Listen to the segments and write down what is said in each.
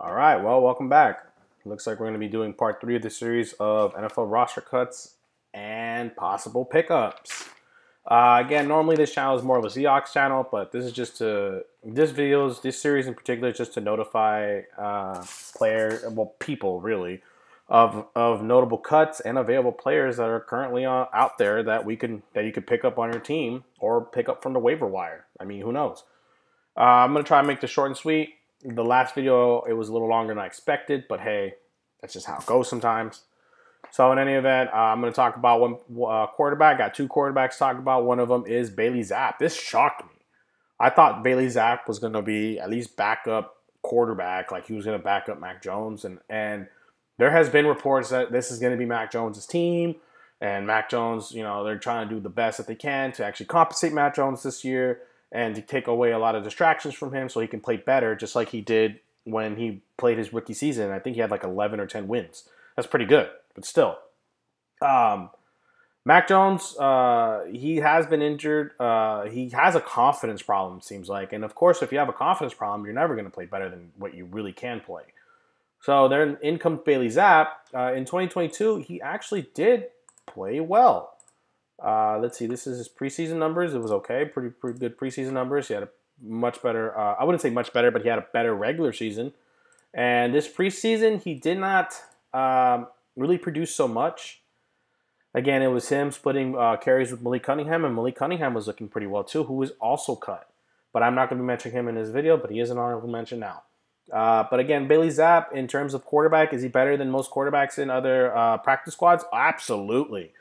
All right, well, welcome back. Looks like we're going to be doing part 3 of the series of NFL roster cuts and possible pickups. Again, normally this channel is more of a Seahawks channel, but this is just this series in particular is just to notify people really, of notable cuts and available players that are currently out there that you could pick up on your team or pick up from the waiver wire. I mean, who knows? I'm going to try and make this short and sweet. The last video, it was a little longer than I expected, but hey, that's just how it goes sometimes. So in any event, I'm going to talk about one quarterback. Got two quarterbacks to talk about. One of them is Bailey Zappe. This shocked me. I thought Bailey Zappe was going to be at least backup quarterback, like he was going to back up Mac Jones. And there has been reports that this is going to be Mac Jones' team. And Mac Jones, they're trying to do the best that they can to actually compensate Mac Jones this year and to take away a lot of distractions from him so he can play better, just like he did when he played his rookie season. I think he had like 11 or 10 wins. That's pretty good, but still. Mac Jones, he has been injured. He has a confidence problem, it seems like. And, of course, if you have a confidence problem, you're never going to play better than what you really can play. So then in comes Bailey Zappe. In 2022, he actually did play well. Let's see. This is his preseason numbers. It was okay. Pretty good preseason numbers. He had a much better, I wouldn't say much better, but he had a better regular season. And this preseason, he did not really produce so much. Again, it was him splitting carries with Malik Cunningham, and Malik Cunningham was looking pretty well too, who was also cut. But I'm not going to be mentioning him in this video, but he is an honorable mention now. But again, Bailey Zappe, in terms of quarterback, is he better than most quarterbacks in other practice squads? Absolutely.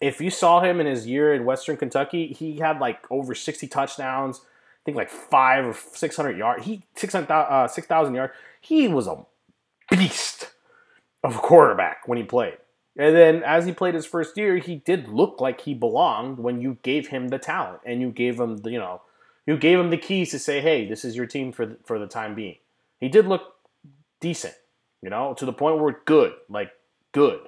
If you saw him in his year in Western Kentucky, he had like over 60 touchdowns. I think like 500 or 600 yards. 6,000 yards. He was a beast of a quarterback when he played. And then as he played his first year, he did look like he belonged when you gave him the talent and you gave him the keys to say, hey, this is your team for the time being. He did look decent, to the point where good, like good.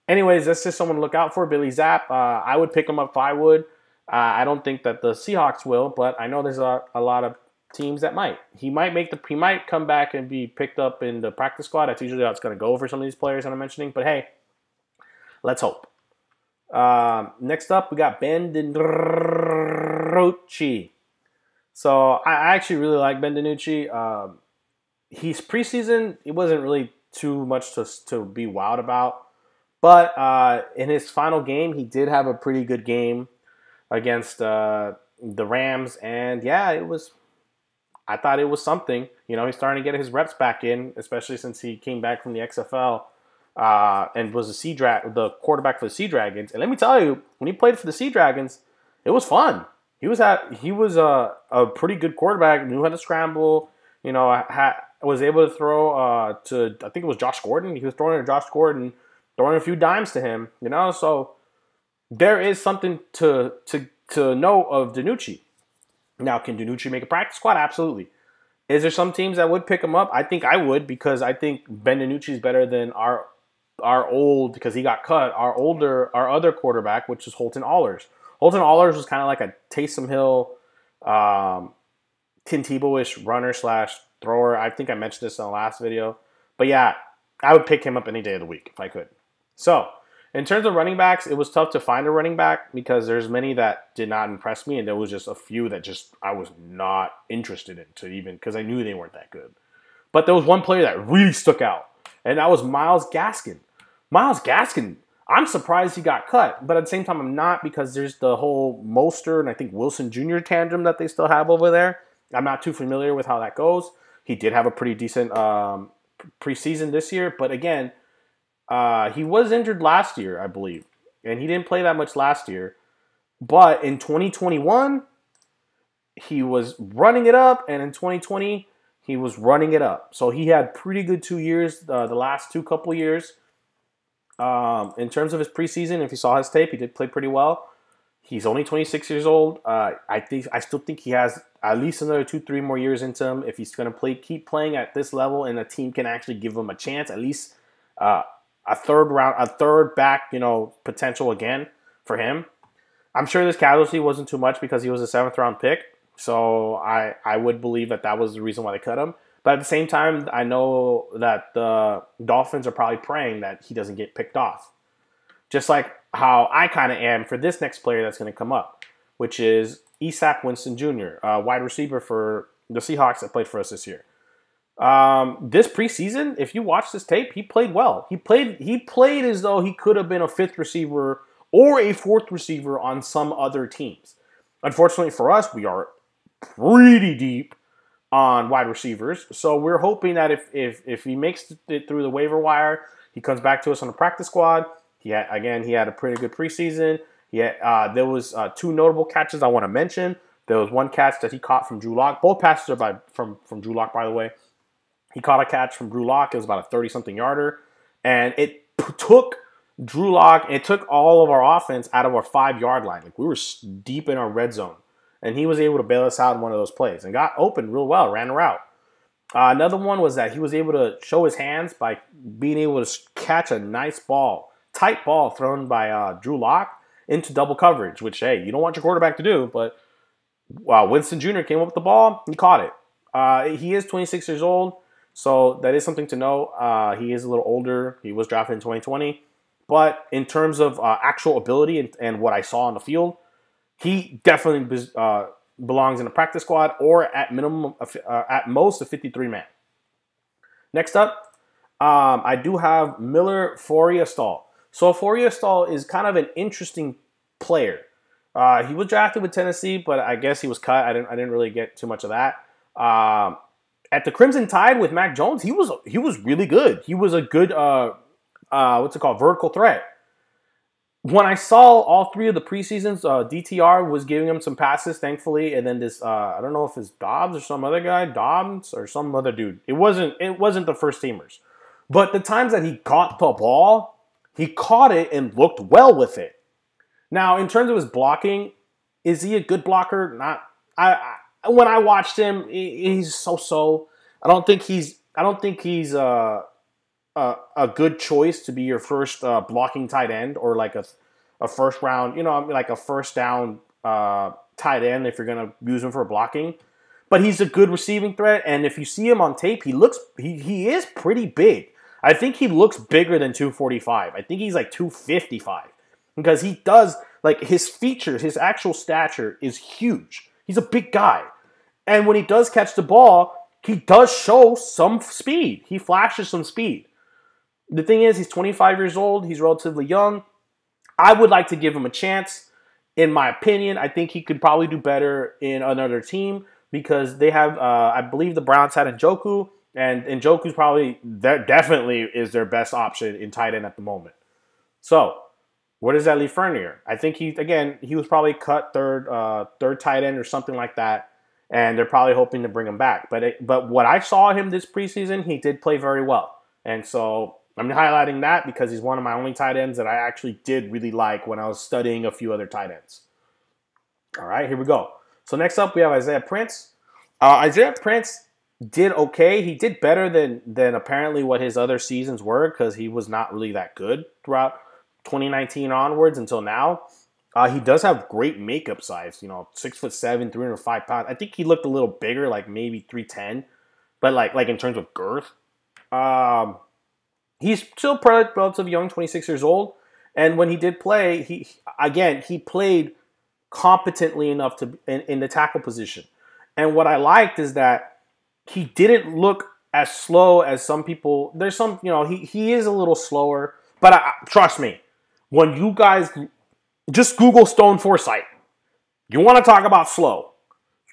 Anyways, that's just someone to look out for. Bailey Zappe, I would pick him up if I would. I don't think that the Seahawks will, but I know there's a lot of teams that might. He might come back and be picked up in the practice squad. That's usually how it's going to go for some of these players that I'm mentioning. But hey, let's hope. Next up, we got Ben DiNucci. So I actually really like Ben DiNucci. He's preseason. It wasn't really too much to be wowed about. But in his final game, he did have a pretty good game against the Rams. And yeah, I thought it was something. He's starting to get his reps back in, especially since he came back from the XFL and was the quarterback for the Sea Dragons. And let me tell you, when he played for the Sea Dragons, it was fun. He was a pretty good quarterback, knew how to scramble, was able to throw to, I think it was Josh Gordon. He was throwing to Josh Gordon, throwing a few dimes to him, so there is something to know of DiNucci. Now, can DiNucci make a practice squad? Absolutely. Is there some teams that would pick him up? I think I would, because I think Ben DiNucci is better than our old, because he got cut, our other quarterback, which is Holton Ahlers. Holton Ahlers was kind of like a Taysom Hill, Tim Tebow-ish runner / thrower. I think I mentioned this in the last video. But yeah, I would pick him up any day of the week if I could. So, in terms of running backs, it was tough to find a running back because there's many that did not impress me, and there was just a few that I was not interested in because I knew they weren't that good. But there was one player that really stuck out, and that was Myles Gaskin. Myles Gaskin, I'm surprised he got cut, but at the same time I'm not, because there's the whole Mostert and I think Wilson Jr. tandem that they still have over there. I'm not too familiar with how that goes. He did have a pretty decent preseason this year, but again, he was injured last year, I believe, and he didn't play that much last year. But in 2021, he was running it up, and in 2020, he was running it up. So he had pretty good 2 years, the last couple years. In terms of his preseason, if you saw his tape, he did play pretty well. He's only 26 years old. I still think he has at least another 2-3 more years into him if he's going to keep playing at this level, and a team can actually give him a chance, at least a third back, potential again for him. I'm sure this casualty wasn't too much because he was a 7th round pick. So I would believe that was the reason why they cut him. But at the same time, I know that the Dolphins are probably praying that he doesn't get picked off. Just like how I kind of am for this next player that's going to come up, which is Esack Winston Jr., wide receiver for the Seahawks that played for us this year. This preseason, if you watch this tape, he played well. He played as though he could have been a fifth receiver or a fourth receiver on some other teams. Unfortunately for us, we are pretty deep on wide receivers. So we're hoping that if he makes it through the waiver wire, he comes back to us on the practice squad. He had a pretty good preseason. There was 2 notable catches I want to mention. There was one catch that he caught from Drew Lock. Both passes are from Drew Lock, by the way. He caught a catch from Drew Lock. It was about a 30-something yarder. And it took Drew Lock, it took all of our offense out of our 5-yard line. Like, we were deep in our red zone. And he was able to bail us out in one of those plays and got open real well, ran a route. Another one was that he was able to show his hands by being able to catch a nice ball, tight ball thrown by Drew Lock into double coverage, which, hey, you don't want your quarterback to do, but Winston Jr. came up with the ball, he caught it. He is 26 years old. So that is something to know. He is a little older. He was drafted in 2020. But in terms of actual ability and what I saw on the field, he definitely belongs in a practice squad or at minimum, at most, a 53-man. Next up, I do have Miller Forrestall. So Forrestall is kind of an interesting player. He was drafted with Tennessee, but I guess he was cut. I didn't really get too much of that. At the Crimson Tide with Mac Jones, he was really good. He was a good vertical threat. When I saw all 3 of the preseasons, DTR was giving him some passes, thankfully, and then this I don't know if it's Dobbs or some other guy, Dobbs or some other dude. It wasn't the first teamers, but the times that he caught the ball, he caught it and looked well with it. Now, in terms of his blocking, is he a good blocker? Not. When I watched him, he's so. I don't think he's a good choice to be your first blocking tight end or like a first round, like a first down tight end if you're gonna use him for blocking. But he's a good receiving threat, and if you see him on tape, he is pretty big. I think he looks bigger than 245. I think he's like 255 because he does, like, his features, his actual stature is huge. He's a big guy. And when he does catch the ball, he does show some speed. He flashes some speed. The thing is, he's 25 years old. He's relatively young. I would like to give him a chance. In my opinion, I think he could probably do better in another team because they have, I believe the Browns had Njoku, and Njoku's definitely is their best option in tight end at the moment. So, where does that leave Fournier? I think he was probably cut third tight end or something like that. And they're probably hoping to bring him back. But what I saw him this preseason, he did play very well. And so I'm highlighting that because he's one of my only tight ends that I actually did really like when I was studying a few other tight ends. All right, here we go. So next up, we have Isaiah Prince. Isaiah Prince did okay. He did better than apparently what his other seasons were because he was not really that good throughout 2019 onwards until now. He does have great makeup size, 6'7", 305 pounds. I think he looked a little bigger, like maybe 310, but like in terms of girth. He's still relatively young, 26 years old. And when he did play, he played competently enough to in the tackle position. And what I liked is that he didn't look as slow as some people. There's some, he is a little slower. But trust me, when you guys just Google Stone Forsythe, you want to talk about slow,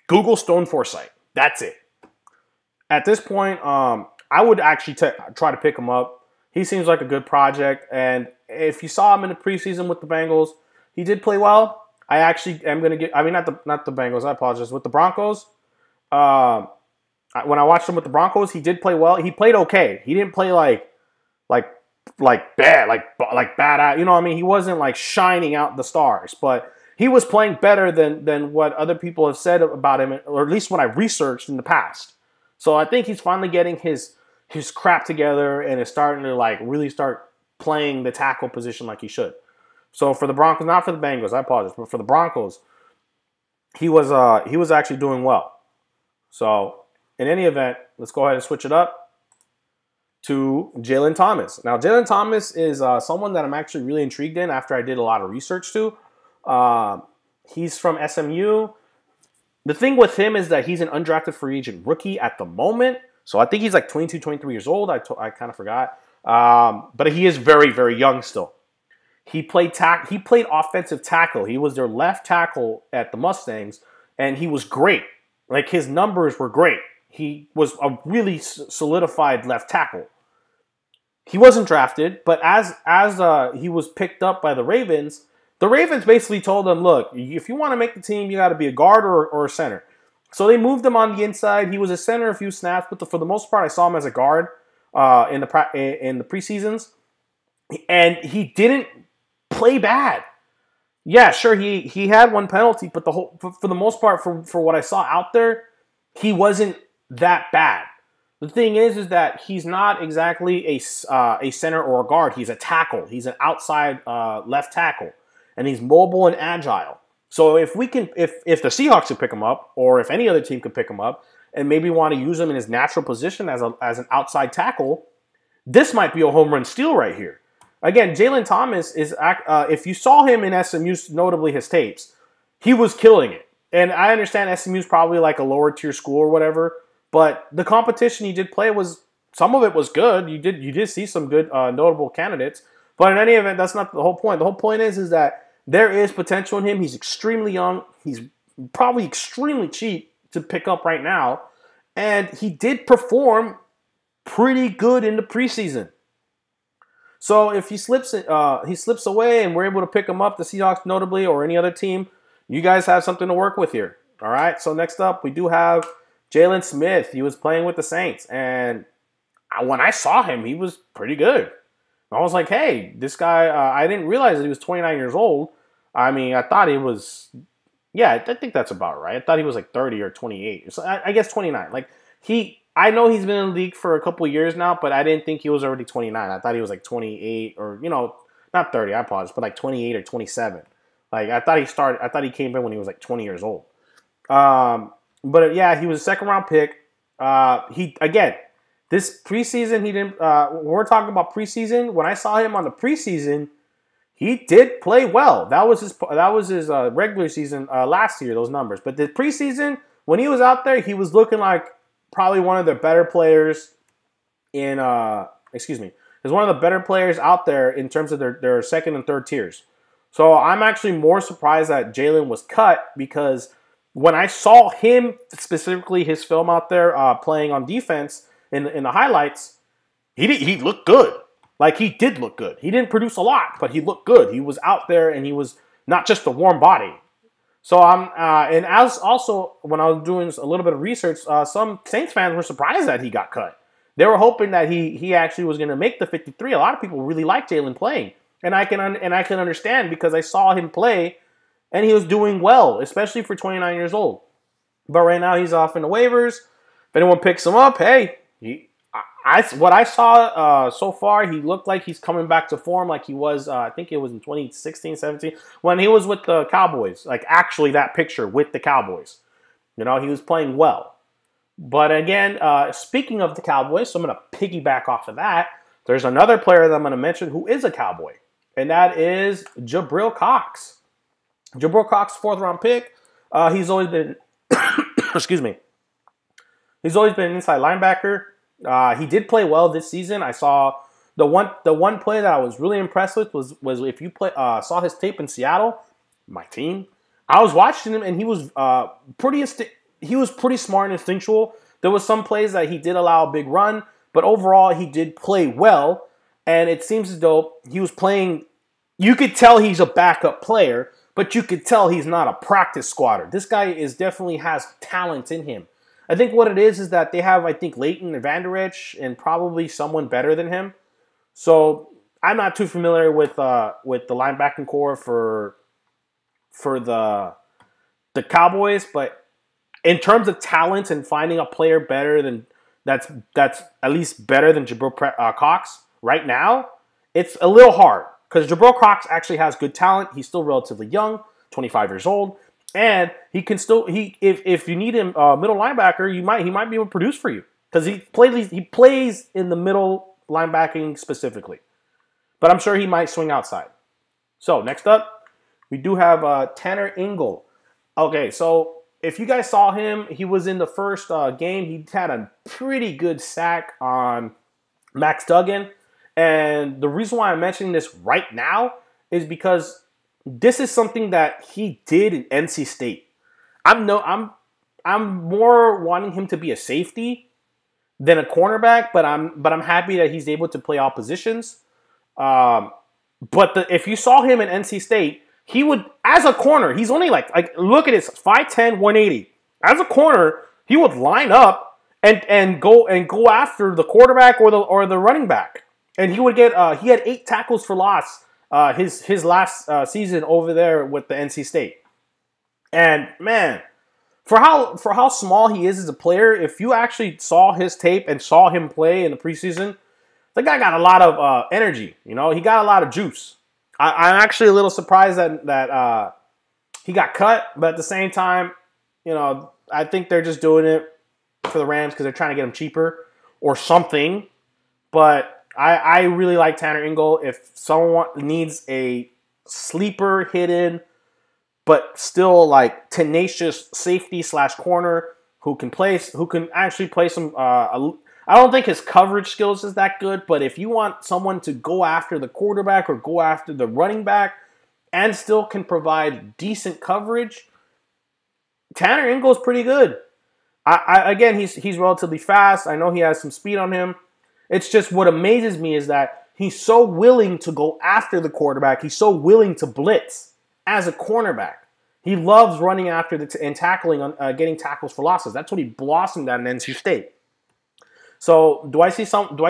Google Stone Forsythe. That's it. At this point, I would actually try to pick him up. He seems like a good project. And if you saw him in the preseason with the Bengals, he did play well. I actually am going to get, not the Bengals, I apologize. With the Broncos, when I watched him with the Broncos, he did play well. He played okay. He didn't play like bad, like bad out. You know what I mean? He wasn't like shining out the stars, but he was playing better than what other people have said about him, or at least what I researched in the past. So I think he's finally getting his crap together and is starting to like really start playing the tackle position like he should. So for the Broncos, not for the Bengals, I apologize, but for the Broncos, he was actually doing well. So in any event, let's go ahead and switch it up to Jalen Thomas. Now, Jalen Thomas is someone that I'm actually really intrigued in after I did a lot of research to. He's from SMU. The thing with him is that he's an undrafted free agent rookie at the moment. So I think he's like 22, 23 years old. I kind of forgot. But he is very, very young still. He played offensive tackle. He was their left tackle at the Mustangs, and he was great. Like, his numbers were great. He was a really solidified left tackle. He wasn't drafted, but as he was picked up by the Ravens basically told him, look, if you want to make the team, you got to be a guard or a center. So they moved him on the inside. He was a center a few snaps, but for the most part, I saw him as a guard in the preseasons, and he didn't play bad. Yeah, sure, he had one penalty, but for the most part, for what I saw out there, he wasn't that bad. The thing is that he's not exactly a center or a guard. He's a tackle. He's an outside left tackle, and he's mobile and agile. So if the Seahawks could pick him up, or if any other team could pick him up, and maybe want to use him in his natural position as an outside tackle, this might be a home run steal right here. Again, Jalen Thomas is, if you saw him in SMU, notably his tapes, he was killing it. And I understand SMU is probably like a lower tier school or whatever, but the competition he did play some of it was good. You did see some good notable candidates, but in any event, that's not the whole point. The whole point is that there is potential in him. He's extremely young. He's probably extremely cheap to pick up right now, and he did perform pretty good in the preseason. So if he slips away and we're able to pick him up, the Seahawks notably, or any other team, you guys have something to work with here. All right, so next up, we do have Jalen Smith. He was playing with the Saints, and when I saw him, he was pretty good. I was like, hey, this guy, I didn't realize that he was 29 years old. I mean, I thought he was, yeah, I think that's about right. I thought he was like 30 or 28. So I guess 29. Like, I know he's been in the league for a couple of years now, but I didn't think he was already 29. I thought he was like 28 or, not 30, I apologize, but like 28 or 27. Like, I thought he came in when he was like 20 years old. But yeah, he was a second round pick. This preseason, he didn't. When we're talking about preseason, when I saw him on the preseason, he did play well. That was his regular season last year. Those numbers, but the preseason, when he was out there, he was looking like probably one of the better players in. He's one of the better players out there in terms of their second and third tiers. So I'm actually more surprised that Jalen was cut, because when I saw him, specifically his film out there playing on defense. In the highlights, he looked good. Like, he did look good. He didn't produce a lot, but he looked good. He was out there, and he was not just a warm body. So and as also when I was doing a little bit of research, some Saints fans were surprised that he got cut. They were hoping that he actually was going to make the 53. A lot of people really like Jalen playing, and I can understand, because I saw him play, and he was doing well, especially for 29 years old. But right now he's off in the waivers. If anyone picks him up, hey. What I saw so far, he looked like he's coming back to form like he was, I think it was in 2016, 17, when he was with the Cowboys. Like, actually that picture with the Cowboys. He was playing well. But again, speaking of the Cowboys, so I'm going to piggyback off of that. There's another player that I'm going to mention who is a Cowboy, and that is Jabril Cox. Jabril Cox, 4th-round pick. He's always been, excuse me, he's always been an inside linebacker. He did play well this season. I saw the one play that I was really impressed with was if you saw his tape in Seattle, my team. I was watching him, and he was pretty smart and instinctual. There was some plays that he did allow a big run, but overall he did play well. And it seems as though he was playing. You could tell he's a backup player, but you could tell he's not a practice squatter. This guy definitely has talent in him. I think what it is that they have, Leighton and Vander Esch and probably someone better than him. So I'm not too familiar with the linebacking core for the Cowboys, but in terms of talent and finding a player better than that's at least better than Jabril Cox right now, it's a little hard, because Jabril Cox actually has good talent. He's still relatively young, 25 years old. And he can still if you need him middle linebacker, he might be able to produce for you because he plays in the middle linebacking specifically. But I'm sure he might swing outside. So next up, we do have Tanner Ingle. Okay, so if you guys saw him, he was in the first game. He had a pretty good sack on Max Duggan. And the reason why I'm mentioning this right now is because this is something that he did in NC State. I'm more wanting him to be a safety than a cornerback, but I'm happy that he's able to play all positions. But if you saw him in NC State, he would, as a corner, he's only like look at his 5'10", 180. As a corner, he would line up and go after the quarterback or the running back, and he would get he had 8 tackles for loss his last season over there with the NC State. And man, for how small he is as a player, if you actually saw his tape and saw him play in the preseason, the guy got a lot of energy. You know, he got a lot of juice. I'm actually a little surprised that he got cut, but at the same time, you know, I think they're just doing it for the Rams because they're trying to get him cheaper or something. But I really like Tanner Ingle. If someone needs a sleeper hidden, but still like tenacious safety / corner who can actually play some. I don't think his coverage skills is that good, but if you want someone to go after the quarterback or go after the running back and still can provide decent coverage, Tanner Ingle is pretty good. Again, he's relatively fast. I know he has some speed on him. It's just what amazes me is that he's so willing to go after the quarterback. He's so willing to blitz as a cornerback. He loves running after and tackling, getting tackles for losses. That's what he blossomed at in NC State. So do I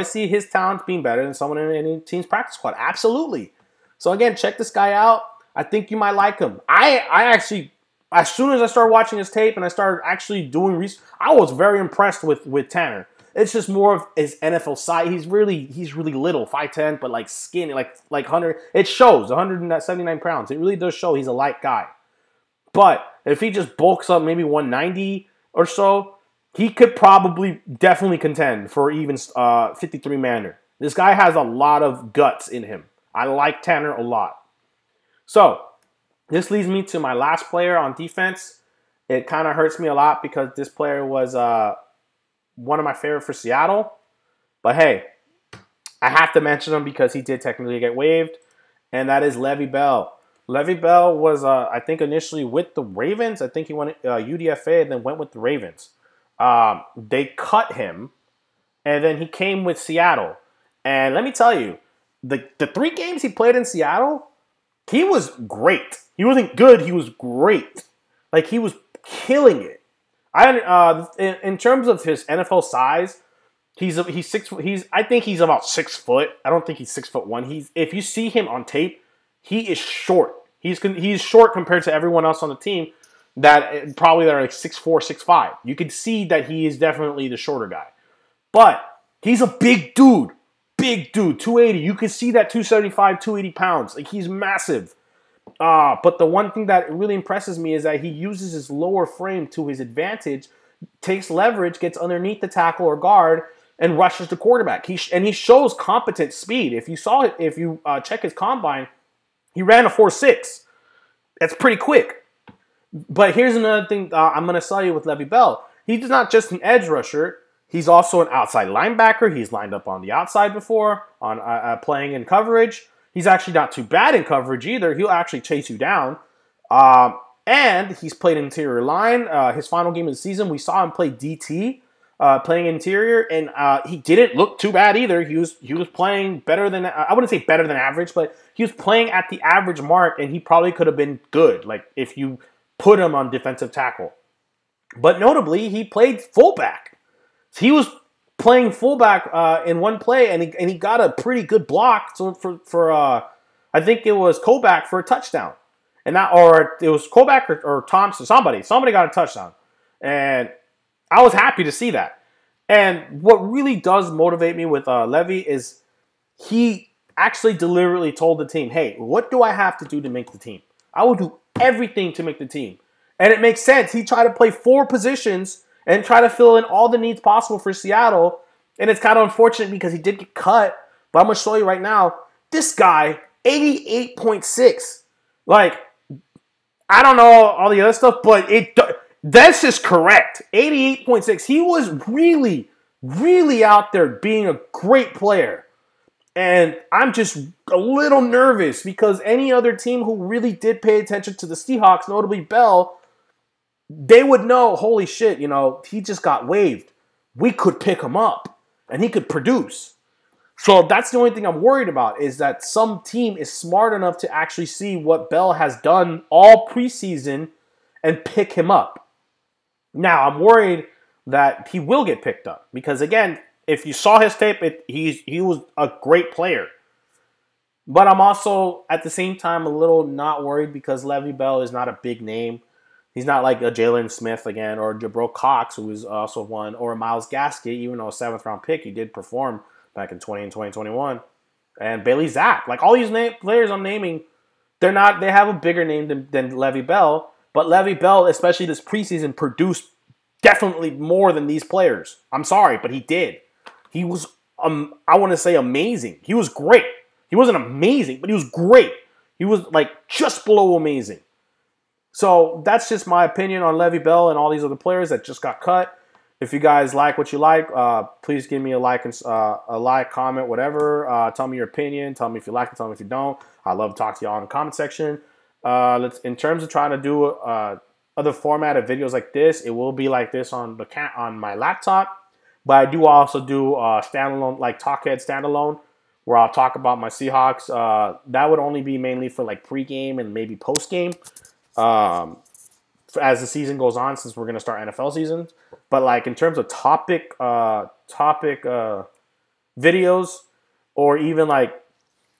see his talents being better than someone in any team's practice squad? Absolutely. So again, check this guy out. I think you might like him. I actually, as soon as I started watching his tape and I started actually doing research, I was very impressed with Tanner. It's just more of his NFL size. He's really little, 5'10", but like skinny, like 100. It shows 179 pounds. It really does show he's a light guy. But if he just bulks up maybe 190 or so, he could probably definitely contend for even 53-maner. This guy has a lot of guts in him. I like Tanner a lot. So this leads me to my last player on defense. It kind of hurts me a lot because this player was one of my favorite for Seattle. But hey, I have to mention him because he did technically get waived, and that is Le'Veon Bell. Le'Veon Bell was, I think, initially with the Ravens. I think he went UDFA and then went with the Ravens. They cut him, and then he came with Seattle. And let me tell you, the 3 games he played in Seattle, he was great. He wasn't good. He was great. Like, he was killing it. In terms of his NFL size, I think he's about 6 foot. I don't think he's 6'1". If you see him on tape, he is short. He's short compared to everyone else on the team that are like 6'4", 6'5". You can see that he is definitely the shorter guy. But he's a big dude. Big dude, 280. You can see that 275, 280 pounds. Like, he's massive. But the one thing that really impresses me is that he uses his lower frame to his advantage, takes leverage, gets underneath the tackle or guard, and rushes the quarterback. He shows competent speed. If you check his combine, he ran a 4.6. That's pretty quick. But here's another thing I'm going to tell you with Le'Veon Bell. He's not just an edge rusher. He's also an outside linebacker. He's lined up on the outside before, on playing in coverage. He's actually not too bad in coverage either. He'll actually chase you down. And he's played interior line. His final game of the season, we saw him play DT, playing interior, and he didn't look too bad either. He was playing better than, I wouldn't say better than average, but he was playing at the average mark, and he probably could have been good, like if you put him on defensive tackle. But notably, he played fullback. He was playing fullback in one play, and he got a pretty good block for I think it was Koback for a touchdown, or it was Koback or Thompson. Somebody got a touchdown, and I was happy to see that. And what really does motivate me with Levy is he actually deliberately told the team, "Hey, what do I have to do to make the team? I will do everything to make the team." And it makes sense. He tried to play 4 positions and try to fill in all the needs possible for Seattle. And it's kind of unfortunate because he did get cut. But I'm going to show you right now. This guy, 88.6. Like, I don't know all the other stuff, but that's just correct. 88.6. He was really, really out there being a great player. And I'm just a little nervous because any other team who really did pay attention to the Seahawks, notably Bell, they would know, holy shit, he just got waived. We could pick him up and he could produce. So that's the only thing I'm worried about is that some team is smart enough to actually see what Bell has done all preseason and pick him up. Now, I'm worried that he will get picked up because, again, if you saw his tape, he was a great player. But I'm also, at the same time, a little not worried because Le'Veon Bell is not a big name. He's not like a Jalen Smith again or Jabril Cox, who is also one, or a Myles Gaskin, even though a 7th-round pick, he did perform back in 2021. And Bailey Zapp. Like, all these players I'm naming, they have a bigger name than Le'Veon Bell. But Le'Veon Bell, especially this preseason, produced definitely more than these players. I'm sorry, but he did. He was, I want to say, amazing. He was great. He wasn't amazing, but he was great. He was, like, just below amazing. So that's just my opinion on Le'Veon Bell and all these other players that just got cut. If you guys like what you like, please give me a like, comment, whatever. Tell me your opinion. Tell me if you like it. Tell me if you don't. I love to talk to y'all in the comment section. In terms of trying to do other format of videos like this, it will be like this on my laptop. But I do also do standalone, like Talkhead standalone, where I'll talk about my Seahawks. That would only be mainly for like pregame and maybe postgame. As the season goes on, since we're going to start NFL seasons. But like in terms of topic videos, or even like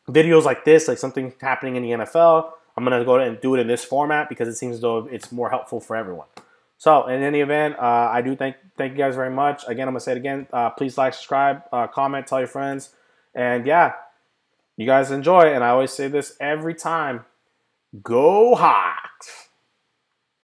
videos like this, like something happening in the NFL, I'm going to go ahead and do it in this format because it seems as though it's more helpful for everyone. So in any event, I do thank you guys very much. Again, I'm going to say it again. Please like, subscribe, comment, tell your friends. And yeah, you guys enjoy. And I always say this every time. Go Hawks!